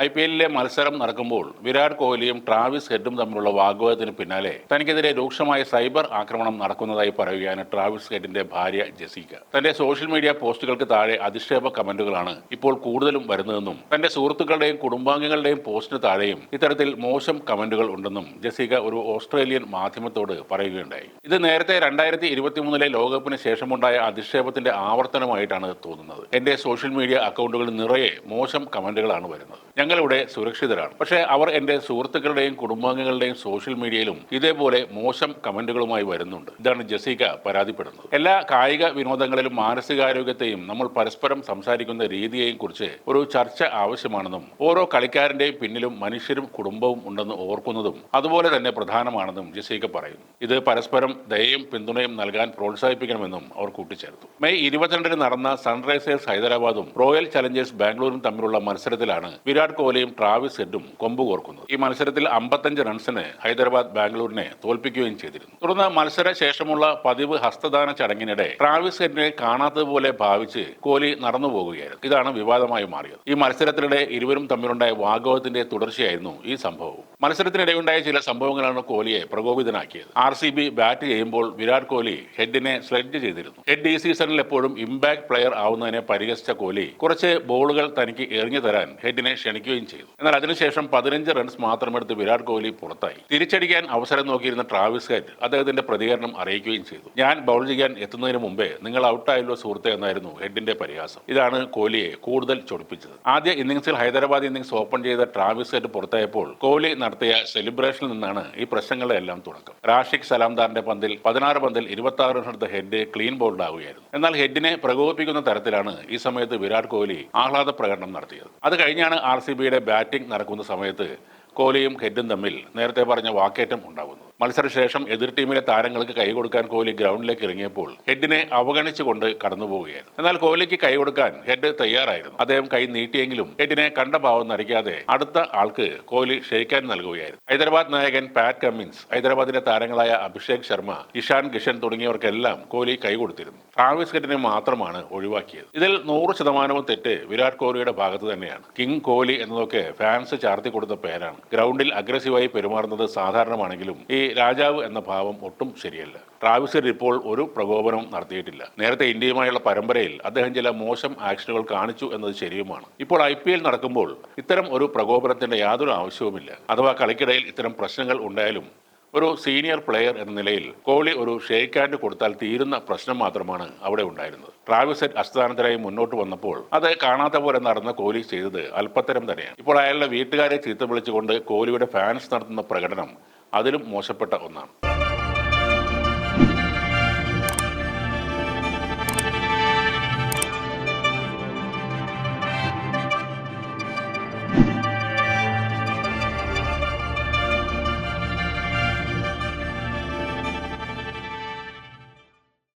IPL മത്സരം നടക്കുമ്പോൾ വിരാട് കോഹ്ലിയും ട്രാവിസ് ഹെഡും തമ്മിലുള്ള വാഗ്വാദത്തിന് പിന്നാലെ തനിക്കെതിരെ രൂക്ഷമായ സൈബർ ആക്രമണം നടക്കുന്നതായി പറയുകയാണ് ട്രാവിസ് ഹെഡിന്റെ ഭാര്യ ജെസിക്ക. തന്റെ സോഷ്യൽ മീഡിയ പോസ്റ്റുകൾക്ക് താഴെ അധിക്ഷേപ കമന്റുകളാണ് ഇപ്പോൾ കൂടുതലും വരുന്നതെന്നും തന്റെ സുഹൃത്തുക്കളുടെയും കുടുംബാംഗങ്ങളുടെയും പോസ്റ്റിന് താഴെയും ഇത്തരത്തിൽ മോശം കമന്റുകൾ ഉണ്ടെന്നും ജെസിക്ക ഒരു ഓസ്ട്രേലിയൻ മാധ്യമത്തോട് പറയുകയുണ്ടായി. ഇത് നേരത്തെ 2023 ലോകകപ്പിന് ശേഷമുണ്ടായ അധിക്ഷേപത്തിന്റെ ആവർത്തനമായിട്ടാണ് തോന്നുന്നത്. എന്റെ സോഷ്യൽ മീഡിയ അക്കൗണ്ടുകളിൽ നിറയെ മോശം കമന്റുകളാണ് വരുന്നത്. ഞങ്ങളിവിടെ സുരക്ഷിതരാണ്. പക്ഷേ അവർ എൻ്റെ സുഹൃത്തുക്കളുടെയും കുടുംബാംഗങ്ങളുടെയും സോഷ്യൽ മീഡിയയിലും ഇതേപോലെ മോശം കമന്റുകളുമായി വരുന്നുണ്ട്. ഇതാണ് ജെസിക്ക പരാതിപ്പെടുന്നത്. എല്ലാ കായിക വിനോദങ്ങളിലും മാനസികാരോഗ്യത്തെയും നമ്മൾ പരസ്പരം സംസാരിക്കുന്ന രീതിയെയും കുറിച്ച് ഒരു ചർച്ച ആവശ്യമാണെന്നും ഓരോ കളിക്കാരന്റെയും പിന്നിലും മനുഷ്യരും കുടുംബവും ഉണ്ടെന്ന് ഓർക്കുന്നതും അതുപോലെ തന്നെ പ്രധാനമാണെന്നും ജെസിക്ക പറയുന്നു. ഇത് പരസ്പരം ദയയും പിന്തുണയും നൽകാൻ പ്രോത്സാഹിപ്പിക്കണമെന്നും അവർ കൂട്ടിച്ചേർത്തു. മെയ് 22 നടന്ന സൺറൈസേഴ്സ് ഹൈദരാബാദും റോയൽ ചലഞ്ചേഴ്സ് ബാംഗ്ലൂരും തമ്മിലുള്ള മത്സരത്തിലാണ് വിരാട് കോഹ്ലിയും ട്രാവിസ് ഹെഡും കൊമ്പ് കോർക്കുന്നത്. ഈ മത്സരത്തിൽ 55 റൺസിന് ഹൈദരാബാദ് ബാംഗ്ലൂരിനെ തോൽപ്പിക്കുകയും ചെയ്തിരുന്നു. തുടർന്ന് മത്സര ശേഷമുള്ള പതിവ് ഹസ്തദാന ചടങ്ങിനിടെ ട്രാവിസ് ഹെഡിനെ കാണാത്തതുപോലെ ഭാവിച്ച് കോഹ്ലി നടന്നു പോകുകയായിരുന്നു. ഇതാണ് വിവാദമായി മാറിയത്. ഈ മത്സരത്തിനിടെ ഇരുവരും തമ്മിലുണ്ടായ വാഗ്വാദത്തിന്റെ തുടർച്ചയായിരുന്നു ഈ സംഭവവും. മത്സരത്തിനിടെയുണ്ടായ ചില സംഭവങ്ങളാണ് കോഹ്ലിയെ പ്രകോപിതനാക്കിയത്. RCB ബാറ്റ് ചെയ്യുമ്പോൾ വിരാട് കോഹ്ലി ഹെഡിനെ സ്ലെഡ്ജ് ചെയ്തിരുന്നു. ഹെഡ് ഈ സീസണിൽ എപ്പോഴും ഇമ്പാക്ട് പ്ലെയർ ആവുന്നതിനെ പരിഹസിച്ച കോഹ്ലി കുറച്ച് ബോളുകൾ തനിക്ക് എറിഞ്ഞു തരാൻ ഹെഡിനെ ക്ഷണിക്കുകയും ചെയ്തു. എന്നാൽ അതിനുശേഷം 15 റൺസ് മാത്രമെടുത്ത് വിരാട് കോഹ്ലി പുറത്തായി. തിരിച്ചടിക്കാൻ അവസരം നോക്കിയിരുന്ന ട്രാവിസ് ഹെഡ് അദ്ദേഹത്തിന്റെ പ്രതികരണം അറിയിക്കുകയും ചെയ്തു. ഞാൻ ബൗൾ ചെയ്യാൻ എത്തുന്നതിന് മുമ്പേ നിങ്ങൾ ഔട്ടായല്ലോ സുഹൃത്തെ എന്നായിരുന്നു ഹെഡിന്റെ പരിഹാസം. ഇതാണ് കോഹ്ലിയെ കൂടുതൽ ചൊടിപ്പിച്ചത്. ആദ്യ ഇന്നിംഗ്സിൽ ഹൈദരാബാദ് ഇന്നിംഗ്സ് ഓപ്പൺ ചെയ്ത ട്രാവിസ് ഹെഡ് പുറത്തായപ്പോൾ കോഹ്ലി നടത്തിയ സെലിബ്രേഷനിൽ നിന്നാണ് ഈ പ്രശ്നങ്ങളുടെ എല്ലാം തുടക്കം. റാഷിഖ് സലാംദാറിന്റെ പന്തിൽ 16 പന്തിൽ 26 റൺസ് എടുത്ത ഹെഡ് ക്ലീൻ ബൗൾഡ് ആവുകയായിരുന്നു. എന്നാൽ ഹെഡിനെ പ്രകോപിപ്പിക്കുന്ന തരത്തിലാണ് ഈ സമയത്ത് വിരാട് കോഹ്ലി ആഹ്ലാദ പ്രകടനം നടത്തിയത്. അത് കഴിഞ്ഞാണ് RCBയുടെ ബാറ്റിംഗ് നടക്കുന്ന സമയത്ത് കോഹ്ലിയും ഹെഡും തമ്മിൽ നേരത്തെ പറഞ്ഞ വാക്കേറ്റം ഉണ്ടാകുന്നു. മത്സരശേഷം എതിർ ടീമിലെ താരങ്ങൾക്ക് കൈ കൊടുക്കാൻ കോഹ്ലി ഗ്രൗണ്ടിലേക്ക് ഇറങ്ങിയപ്പോൾ ഹെഡിനെ അവഗണിച്ചുകൊണ്ട് കടന്നുപോവുകയായിരുന്നു. എന്നാൽ കോഹ്ലിക്ക് കൈ കൊടുക്കാൻ ഹെഡ് തയ്യാറായിരുന്നു. അദ്ദേഹം കൈ നീട്ടിയെങ്കിലും ഹെഡിനെ കണ്ട ഭാവം നടിക്കാതെ അടുത്ത ആൾക്ക് കോഹ്ലി ഷെയ്ക്കാൻ നൽകുകയായിരുന്നു. ഹൈദരാബാദ് നായകൻ പാറ്റ് കമ്മിൻസ്, ഹൈദരാബാദിന്റെ താരങ്ങളായ അഭിഷേക് ശർമ്മ, ഇഷാൻ കിഷൻ തുടങ്ങിയവർക്കെല്ലാം കോഹ്ലി കൈ കൊടുത്തിരുന്നു. ട്രാവിസ് ഹെഡിനെ മാത്രമാണ് ഒഴിവാക്കിയത്. ഇതിൽ 100% തെറ്റ് വിരാട് കോഹ്ലിയുടെ ഭാഗത്ത് തന്നെയാണ്. കിങ് കോഹ്ലി എന്നതൊക്കെ ഫാൻസ് ചാർത്തി കൊടുത്ത പേരാണ്. ഗ്രൗണ്ടിൽ അഗ്രസീവായി പെരുമാറുന്നത് സാധാരണമാണെങ്കിലും ഈ രാജാവ് എന്ന ഭാവം ഒട്ടും ശരിയല്ല. ട്രാവിസ് ഹെഡ് ഇപ്പോൾ ഒരു പ്രകോപനവും നടത്തിയിട്ടില്ല. നേരത്തെ ഇന്ത്യയുമായുള്ള പരമ്പരയിൽ അദ്ദേഹം ചില മോശം ആക്ഷനുകൾ കാണിച്ചു എന്നത് ശരിയുമാണ്. ഇപ്പോൾ IPL നടക്കുമ്പോൾ ഇത്തരം ഒരു പ്രകോപനത്തിന്റെ യാതൊരു ആവശ്യവുമില്ല. അഥവാ കളിക്കിടയിൽ ഇത്തരം പ്രശ്നങ്ങൾ ഉണ്ടായാലും ഒരു സീനിയർ പ്ലെയർ എന്ന നിലയിൽ കോഹ്ലി ഒരു ഷേക്ക് ഹാൻഡ് കൊടുത്താൽ തീരുന്ന പ്രശ്നം മാത്രമാണ് അവിടെ ഉണ്ടായിരുന്നത്. ട്രാവിസ് ഹെഡ് അസ്ഥാനത്തിനായി മുന്നോട്ട് വന്നപ്പോൾ അത് കാണാത്ത പോലെ നടന്ന കോഹ്ലി ചെയ്തത് അല്പത്തരം തന്നെയാണ്. ഇപ്പോൾ അയാളുടെ വീട്ടുകാരെ ചീത്ത വിളിച്ചുകൊണ്ട് കോഹ്ലിയുടെ ഫാൻസ് നടത്തുന്ന പ്രകടനം അതിലും മോശപ്പെട്ട ഒന്നാണ്.